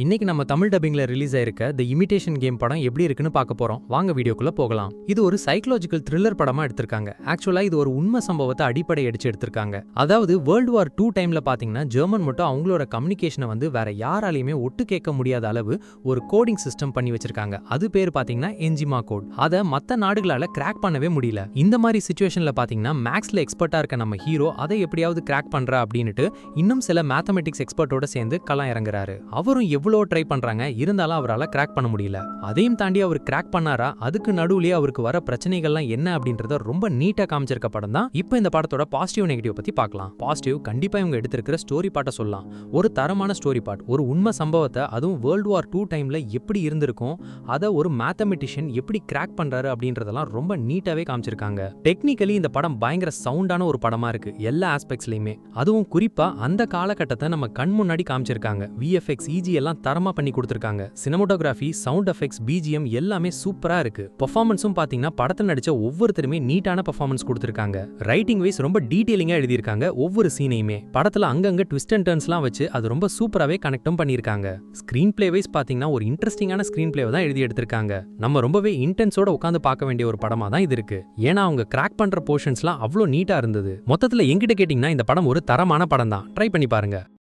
இன்னைக்கு நம்ம தமிழ் டப்பிங்ல ரிலீஸ் ஆயிருக்க தி இமிடேஷன் கேம் படம் எப்படி இருக்குன்னு பார்க்க போறோம். வாங்க வீடியோக்குள்ள போகலாம். இது ஒரு சைக்காலஜிக்கல் த்ரில்லர் படமா எடுத்திருக்காங்க. ஆக்சுவலா இது ஒரு உண்மை சம்பவத்தை அடிப்படை அடிச்சு எடுத்திருக்காங்க. அதாவது வேர்ல்டு வார் 2 டைம்ல பாத்தீங்கன்னா ஜெர்மன் மட்டும் அவங்களோட கம்யூனிகேஷனை வேற யாராலையுமே ஒட்டு கேட்க முடியாத அளவு ஒரு கோடிங் சிஸ்டம் பண்ணி வச்சிருக்காங்க. அது பேர் பாத்தீங்கன்னா என்ஜிமா கோட். அதை மத்த நாடுகளால கிராக் பண்ணவே முடியல. இந்த மாதிரி சிச்சுவேஷன்ல பாத்தீங்கன்னா மேக்ஸ்ல எக்ஸ்பர்ட்டா இருக்க நம்ம ஹீரோ அதை எப்படியாவது கிராக் பண்றா அப்படின்னுட்டு இன்னும் சில மேத்தமெட்டிக்ஸ் எக்ஸ்பர்ட்டோட சேர்ந்து களம் இறங்குறாரு. அவரும் எவ்வளோ ட்ரை பண்றாங்க, இருந்தாலும் அவரால் கிராக் பண்ண முடியல. அதையும் தாண்டி அவர் கிராக் பண்ணாரா, அதுக்கு நடுவுலயே அவருக்கு வர பிரச்சனைகள்லாம் என்ன அப்படின்றத ரொம்ப நீட்டா காமிச்சிருக்க படம் தான். இப்போ இந்த படத்தோட பாசிட்டிவ் நெகட்டிவ் பத்தி பார்க்கலாம். பாசிட்டிவ் கண்டிப்பா இவங்க எடுத்திருக்கிற ஸ்டோரி பார்ட்ட சொல்லலாம். ஒரு தரமான ஸ்டோரி பார்ட், ஒரு உண்மை சம்பவத்தை அதுவும் வேர்ல்டு வார் 2 டைம்ல எப்படி இருந்திருக்கும், அதை ஒரு மேத்தமெட்டிஷியன் எப்படி கிராக் பண்றாரு அப்படின்றதெல்லாம் ரொம்ப நீட்டாவே காமிச்சிருக்காங்க. டெக்னிக்கலி இந்த படம் பயங்கர சவுண்டான ஒரு படமா இருக்கு எல்லா ஆஸ்பெக்ட்ஸ்லயுமே. அதுவும் குறிப்பா அந்த காலகட்டத்தை நம்ம கண் முன்னாடி காமிச்சிருக்காங்க. விஎஃப்எக்ஸ் இஜி எல்லாம் தரமா பண்ணி கொடுத்திருக்காங்க. சினிமாட்டோகிராஃபி, சவுண்ட் எஃபெக்ட்ஸ், பிஜிஎம் எல்லாமே சூப்பரா இருக்கு. பெர்ஃபார்மன்ஸும் பாத்தீங்கன்னா படத்துல நடிச்ச ஒவ்வொருத்தருமே நீட்டான பெர்ஃபார்மன்ஸ் கொடுத்திருக்காங்க. ரைட்டிங் வைஸ் ரொம்ப டீடைலிங்கா எழுதியிருக்காங்க ஒவ்வொரு சீனையுமே. படத்துல அங்கங்க ட்விஸ்ட் அண்ட் டர்ன்ஸ்லாம் வச்சு அது ரொம்ப சூப்பராவே கனெக்டும் பண்ணியிருக்காங்க. ஸ்கிரீன் பிளே வைஸ் பாத்தீங்கன்னா ஒரு இன்ட்ரெஸ்டிங்கான ஸ்கிரீன் பிளேவை தான் எழுதி எடுத்திருக்காங்க. நம்ம ரொம்பவே இன்டென்ஸோட உட்காந்து பார்க்க வேண்டிய ஒரு படமா தான் இது இருக்கு. ஏன்னா அவங்க கிராக் பண்ற போர்ஷன்ஸ்லாம் அவ்வளோ நீட்டா இருந்தது. மொத்தத்துல என்கிட்ட கேட்டீங்கன்னா இந்த படம் ஒரு தரமான படம் தான். ட்ரை பண்ணி பாருங்க.